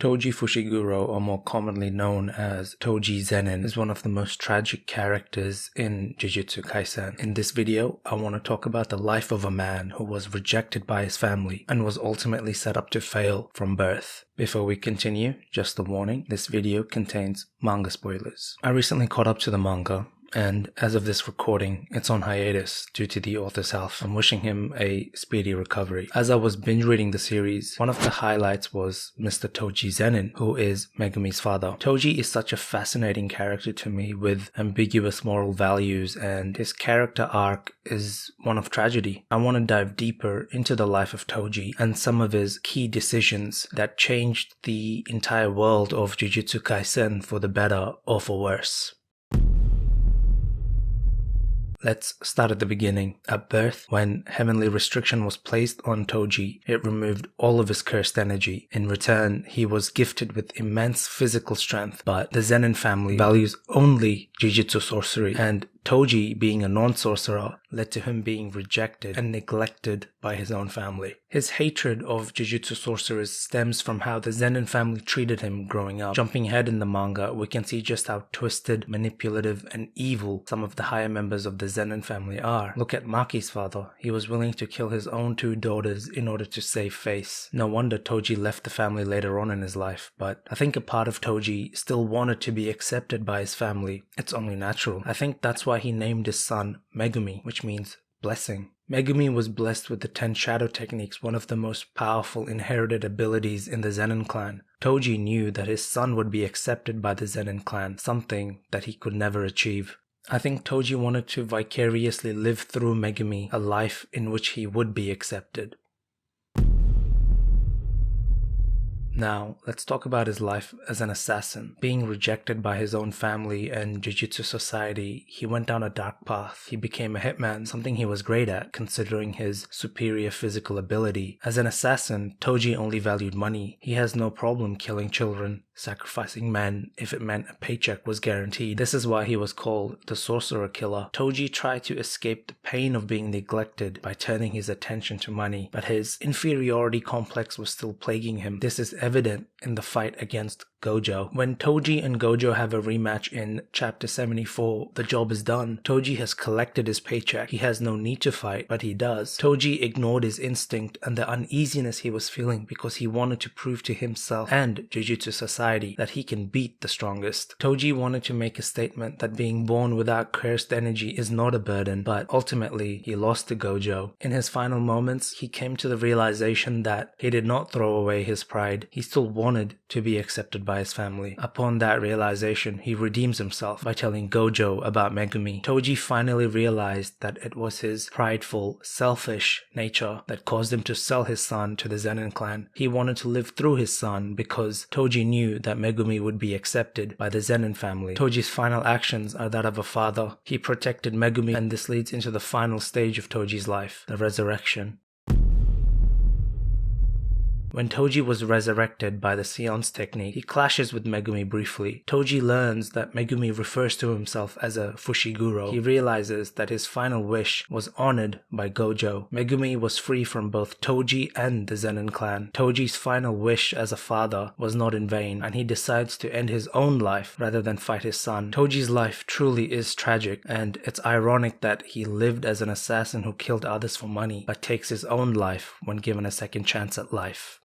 Toji Fushiguro, or more commonly known as Toji Zenin, is one of the most tragic characters in Jujutsu Kaisen. In this video, I want to talk about the life of a man who was rejected by his family and was ultimately set up to fail from birth. Before we continue, just a warning, this video contains manga spoilers. I recently caught up to the manga, and as of this recording, it's on hiatus due to the author's health. I'm wishing him a speedy recovery. As I was binge reading the series, one of the highlights was Mr. Toji Zenin, who is Megumi's father. Toji is such a fascinating character to me with ambiguous moral values, and his character arc is one of tragedy. I want to dive deeper into the life of Toji and some of his key decisions that changed the entire world of Jujutsu Kaisen for the better or for worse. Let's start at the beginning. At birth, when heavenly restriction was placed on Toji, it removed all of his cursed energy. In return, he was gifted with immense physical strength, but the Zenin family values only Jujutsu sorcery, and Toji, being a non-sorcerer, led to him being rejected and neglected by his own family. His hatred of Jujutsu sorcerers stems from how the Zenin family treated him growing up. Jumping ahead in the manga, we can see just how twisted, manipulative, and evil some of the higher members of the Zenin family are. Look at Maki's father. He was willing to kill his own two daughters in order to save face. No wonder Toji left the family later on in his life, but I think a part of Toji still wanted to be accepted by his family. It's only natural. I think that's why he named his son Megumi, which means blessing. Megumi was blessed with the 10 shadow techniques, one of the most powerful inherited abilities in the Zenin clan. Toji knew that his son would be accepted by the Zenin clan, something that he could never achieve. I think Toji wanted to vicariously live through Megumi a life in which he would be accepted. Now, let's talk about his life as an assassin. Being rejected by his own family and Jujutsu society, he went down a dark path. He became a hitman, something he was great at, considering his superior physical ability. As an assassin, Toji only valued money. He has no problem killing children, sacrificing men if it meant a paycheck was guaranteed. This is why he was called the Sorcerer Killer. Toji tried to escape the pain of being neglected by turning his attention to money, but his inferiority complex was still plaguing him. This is evident in the fight against Gojo. When Toji and Gojo have a rematch in chapter 74, the job is done. Toji has collected his paycheck. He has no need to fight, but he does. Toji ignored his instinct and the uneasiness he was feeling because he wanted to prove to himself and Jujutsu society that he can beat the strongest. Toji wanted to make a statement that being born without cursed energy is not a burden, but ultimately he lost to Gojo. In his final moments, he came to the realization that he did not throw away his pride. He still wanted to be accepted by his family. Upon that realization, he redeems himself by telling Gojo about Megumi. Toji finally realized that it was his prideful, selfish nature that caused him to sell his son to the Zenin clan. He wanted to live through his son because Toji knew that Megumi would be accepted by the Zenin family. Toji's final actions are that of a father. He protected Megumi, and this leads into the final stage of Toji's life, the resurrection. When Toji was resurrected by the seance technique, he clashes with Megumi briefly. Toji learns that Megumi refers to himself as a Fushiguro. He realizes that his final wish was honored by Gojo. Megumi was free from both Toji and the Zenin clan. Toji's final wish as a father was not in vain, and he decides to end his own life rather than fight his son. Toji's life truly is tragic, and it's ironic that he lived as an assassin who killed others for money, but takes his own life when given a second chance at life.